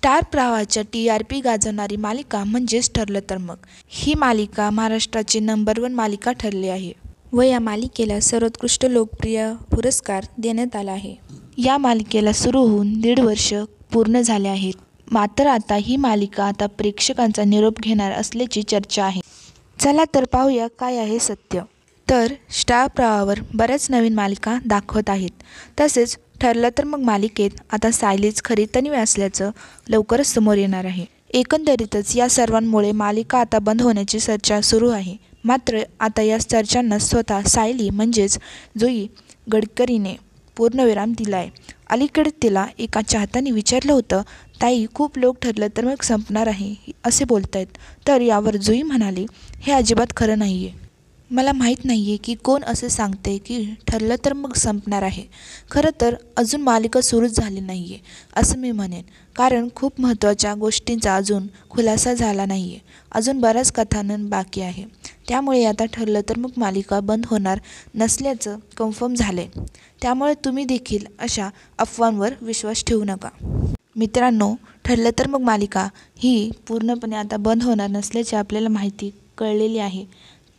Star प्रवाहाच्या TRP गाजवणारी मालिका म्हणजेच ठरलं तर मग. ही मालिका महाराष्ट्राची नंबर 1 मालिका ठरली आहे व या मालिकेला सर्वोत्कृष्ट लोकप्रिय पुरस्कार देण्यात आला आहे. या मालिकेला सुरू होऊन 1.5 वर्ष पूर्ण झाले आहेत. मात्र आता ही मालिका प्रेक्षकांचा निरोप घेणार असल्याची चर्चा आहे. चला तर पाहूया काय आहे सत्य. तर स्टार प्रवाहावर बऱ्याच नवीन मालिका दाखवत आहेत. तसेच ठरलं तर मग मालिकेत आता सायलीच खरी तन्वी असल्याचं लवकरच समोर येणार आहे. एकंदरीतच या सर्वांमुळे मालिका आता बंद होण्याची चर्चा सुरू आहे. मात्र आता या चर्चांना स्वतः सायली म्हणजेच जुई गडकरीने पूर्णविराम दिला आहे. अलीकडे तिला एका चाहत्याने विचारलं होतं, ताई खूप लोक ठरलं तर मग संपणार आहे असे बोलतायत. तर यावर जुई म्हणाली, हे अजिबात खरं नाही आहे. मला माहीत नाही आहे की कोण असे सांगते की ठरलं तर मग संपणार आहे. खरं तर अजून मालिका सुरूच झाली नाही आहे असं मी म्हणेन. कारण खूप महत्त्वाच्या गोष्टींचा अजून खुलासा झाला नाही आहे. अजून बराच कथानक बाकी आहे. त्यामुळे आता ठरलं तर मग मालिका बंद होणार नसल्याचं कन्फर्म झालं आहे. त्यामुळे तुम्ही देखील अशा अफवांवर विश्वास ठेवू नका. मित्रांनो, ठरलं तर मग मालिका ही पूर्णपणे आता बंद होणार नसल्याची आपल्याला माहिती कळलेली आहे.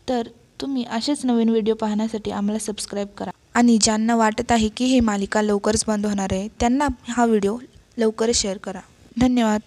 तर तुम्ही असेच नवीन व्हिडिओ पाहण्यासाठी आम्हाला सबस्क्राईब करा. आणि ज्यांना वाटत आहे की ही मालिका लवकरच बंद होणार आहे त्यांना हा व्हिडिओ लवकरच शेअर करा. धन्यवाद.